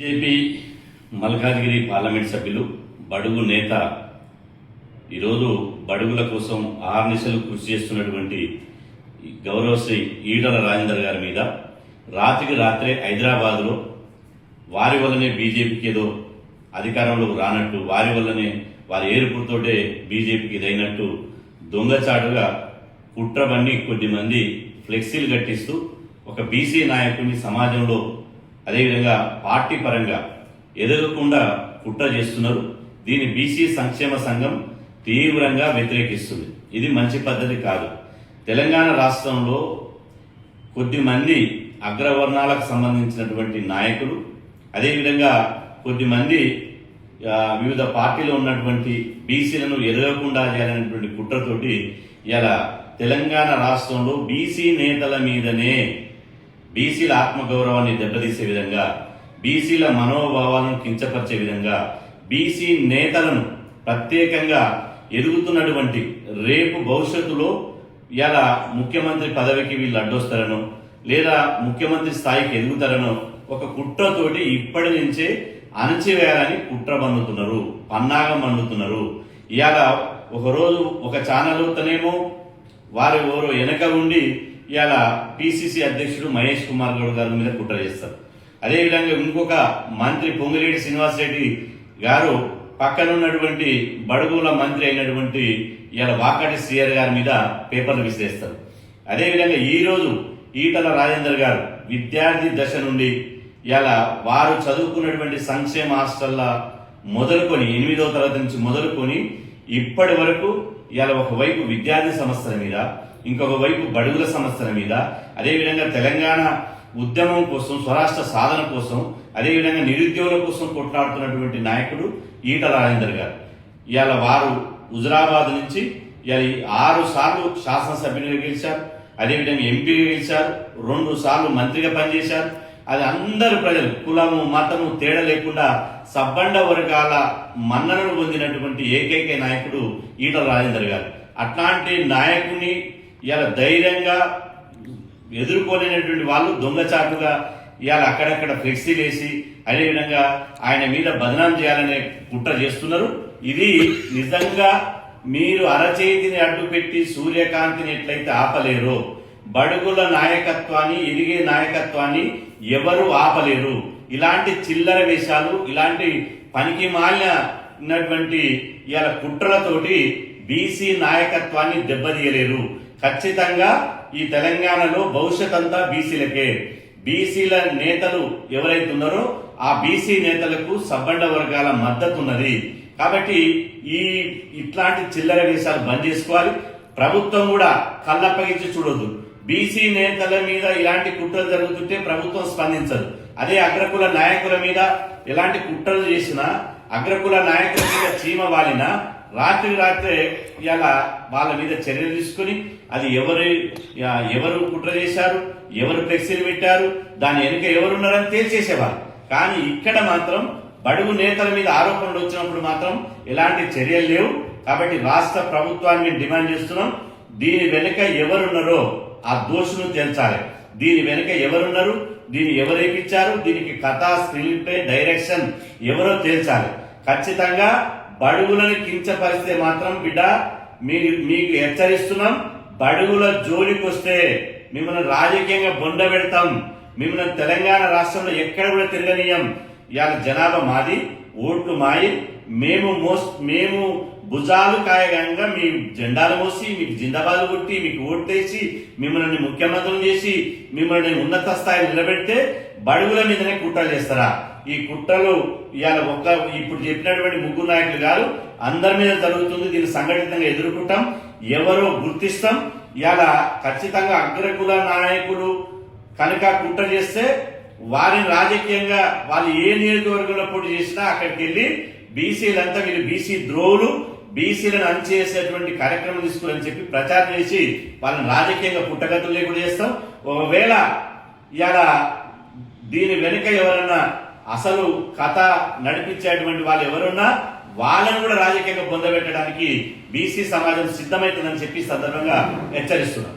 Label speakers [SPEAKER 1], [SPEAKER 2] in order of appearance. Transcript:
[SPEAKER 1] BJP Malkajgiri parliament సభ్యులు బడుగు నేత ఈరోజు బడుగుల కోసం ఆర్నిశలు కృషి చేస్తున్నటువంటి గౌరవశ్రీ ఈటల రాజేందర్ గారి మీద రాత్రికి రాత్రే హైదరాబాద్లో వారి వల్లనే బీజేపీకి ఏదో అధికారంలోకి రానట్టు, వారి వల్లనే వారి ఏర్పుతోటే బీజేపీకి ఇదైనట్టు దొంగచాటుగా కుట్రబన్ని కొద్దిమంది ఫ్లెక్సీలు కట్టిస్తూ ఒక బీసీ నాయకుడిని సమాజంలో అదేవిధంగా పార్టీ పరంగా ఎదగకుండా కుట్ర చేస్తున్నారు. దీన్ని బీసీ సంక్షేమ సంఘం తీవ్రంగా వ్యతిరేకిస్తుంది. ఇది మంచి పద్ధతి కాదు. తెలంగాణ రాష్ట్రంలో కొద్దిమంది అగ్రవర్ణాలకు సంబంధించినటువంటి నాయకులు, అదేవిధంగా కొద్దిమంది వివిధ పార్టీలో ఉన్నటువంటి బీసీలను ఎదగకుండా చేయాలనేటువంటి కుట్రతోటి ఇలా తెలంగాణ రాష్ట్రంలో బీసీ నేతల మీదనే బీసీల ఆత్మగౌరవాన్ని దెబ్బతీసే విధంగా, బీసీల మనోభావాలను కించపరిచే విధంగా, బీసీ నేతలను ప్రత్యేకంగా ఎదుగుతున్నటువంటి రేపు భవిష్యత్తులో ఇలా ముఖ్యమంత్రి పదవికి వీళ్ళు అడ్డొస్తారనో లేదా ముఖ్యమంత్రి స్థాయికి ఎదుగుతారనో ఒక కుట్రతోటి ఇప్పటి నుంచే అణచివేయాలని కుట్ర పన్నుతున్నారు, పన్నాగం పన్నుతున్నారు. ఇవాళ ఒకరోజు ఒక ఛానల్ తనేమో వారు ఎవరో వెనక ఉండి ఇవాళ పిసిసి అధ్యక్షుడు మహేష్ కుమార్ గౌడ్ గారి మీద కుట్ర చేస్తారు. అదేవిధంగా ఇంకొక మంత్రి పొంగిరెడ్డి శ్రీనివాసరెడ్డి గారు పక్కనున్నటువంటి బడుగుల మంత్రి అయినటువంటి ఇవాళ వాకటి శ్రీయర్ గారి మీద పేపర్లు విసిరేస్తారు. అదేవిధంగా ఈరోజు ఈటల రాజేందర్ గారు విద్యార్థి దశ నుండి ఇలా వారు చదువుకున్నటువంటి సంక్షేమ హాస్టల్ల మొదలుకొని 8వ తరగతి నుంచి మొదలుకొని ఇప్పటి వరకు ఇలా ఒకవైపు విద్యార్థి సమస్యల మీద, ఇంకొక వైపు బడుగుల సమస్యల మీద, అదేవిధంగా తెలంగాణ ఉద్యమం కోసం, స్వరాష్ట్ర సాధన కోసం, అదేవిధంగా నిరుద్యోగుల కోసం కొట్లాడుతున్నటువంటి నాయకుడు ఈటల రాజేందర్ గారు. ఇవాళ వారు హుజురాబాద్ నుంచి 6 సార్లు శాసనసభ్యులుగా గెలిచారు, అదేవిధంగా ఎంపీగా గెలిచారు, 2 సార్లు మంత్రిగా పనిచేశారు. అది అందరు ప్రజలు కులము మతము తేడా లేకుండా సబ్బండ వర్గాల మన్ననలు పొందినటువంటి ఏకైక నాయకుడు ఈటల రాజేందర్ గారు. అట్లాంటి నాయకుని ఇలా ధైర్యంగా ఎదుర్కోలేనటువంటి వాళ్ళు దొంగచాటుగా ఇవాళ అక్కడక్కడ ఫ్లెక్సీలు వేసి అదేవిధంగా ఆయన మీద బదనాం చేయాలనే కుట్ర చేస్తున్నారు. ఇది నిజంగా మీరు అరచేతిని అడ్డుపెట్టి సూర్యకాంతిని ఎట్లయితే ఆపలేరో బడుగుల నాయకత్వాన్ని, ఎదిగే నాయకత్వాన్ని ఎవరు ఆపలేరు. ఇలాంటి చిల్లర వేషాలు, ఇలాంటి పనికి మాలినటువంటి ఇవాళ కుట్రలతోటి బీసీ నాయకత్వాన్ని దెబ్బతీయలేరు. ఖచ్చితంగా ఈ తెలంగాణలో భవిష్యత్ అంతా బీసీలకే. బీసీల నేతలు ఎవరైతే ఉన్నారో ఆ బీసీ నేతలకు సబ్బండ వర్గాల మద్దతు ఉన్నది. కాబట్టి ఇట్లాంటి చిల్లర వేషాలు బంద్ చేసుకోవాలి. ప్రభుత్వం కూడా కళ్ళప్పగించి చూడొద్దు. బీసీ నేతల మీద ఇలాంటి కుట్రలు జరుగుతుంటే ప్రభుత్వం స్పందించదు. అదే అగ్రకుల నాయకుల మీద ఎలాంటి కుట్రలు చేసినా, అగ్రకుల నాయకుల మీద చీమ వాలినా రాత్రే ఇలా వాళ్ళ మీద చర్యలు తీసుకుని అది ఎవరు కుట్ర చేశారు, ఎవరు ఫ్లెక్సీలు పెట్టారు, దాని వెనుక ఎవరున్నారని తేల్చేసేవారు. కానీ ఇక్కడ మాత్రం బడుగు నేతల మీద ఆరోపణలు వచ్చినప్పుడు మాత్రం ఎలాంటి చర్యలు లేవు. కాబట్టి రాష్ట్ర ప్రభుత్వాన్ని డిమాండ్ చేస్తున్నాం, దీని వెనుక ఎవరున్నారో ఆ దోషును తేల్చాలి. దీని వెనుక ఎవరున్నారు, దీన్ని ఎవరు ఏపించారు, దీనికి కథ, స్క్రీన్ ప్లే, డైరెక్షన్ ఎవరో తేల్చాలి. ఖచ్చితంగా బడుగులను కించపరిస్తే మాత్రం బిడ్డ మీకు హెచ్చరిస్తున్నాం, బడుగుల జోలికి వస్తే మిమ్మల్ని రాజకీయంగా బొండ పెడతాం, మిమ్మల్ని తెలంగాణ రాష్ట్రంలో ఎక్కడ కూడా తిరగనీయం. ఇవాళ జనాభా మాది, ఓట్లు మాయి, మేము భుజాలు కాయగంగా మీ జెండాలు మోసి, మీకు జిందాబాద్ కొట్టి, మీకు ఓట్లేసి, మిమ్మల్ని ముఖ్యమంత్రులు చేసి, మిమ్మల్ని ఉన్నత స్థాయిలో నిలబెడితే బడుగుల మీదనే కుట్రలు చేస్తారా? ఈ కుట్రలు ఇవాళ ఇప్పుడు చెప్పినటువంటి 3 నాయకులు గారు అందరి మీద జరుగుతుంది. దీన్ని సంఘటితంగా ఎదుర్కొంటాం, ఎవరో గుర్తిస్తాం. ఇవాళ ఖచ్చితంగా అగ్రకుల నాయకులు కనుక కుట్ర చేస్తే వారిని రాజకీయంగా వాళ్ళు ఏ నియోజకవర్గంలో పోటీ చేసినా అక్కడికి వెళ్ళి బీసీలంతా వీళ్ళు బీసీ ద్రోవులు, బీసీలను అణచివేసేటువంటి కార్యక్రమం తీసుకోవాలని చెప్పి ప్రచారం చేసి వాళ్ళని రాజకీయంగా పుట్టగతులు లేకుండా చేస్తాం. ఒకవేళ ఇవాళ దీని వెనుక ఎవరన్నా అసలు కథ నడిపించేటువంటి వాళ్ళు ఎవరున్నా వాళ్ళని కూడా రాజకీయంగా పొందబెట్టడానికి బీసీ సమాజం సిద్ధమవుతుందని చెప్పి సందర్భంగా హెచ్చరిస్తున్నాం.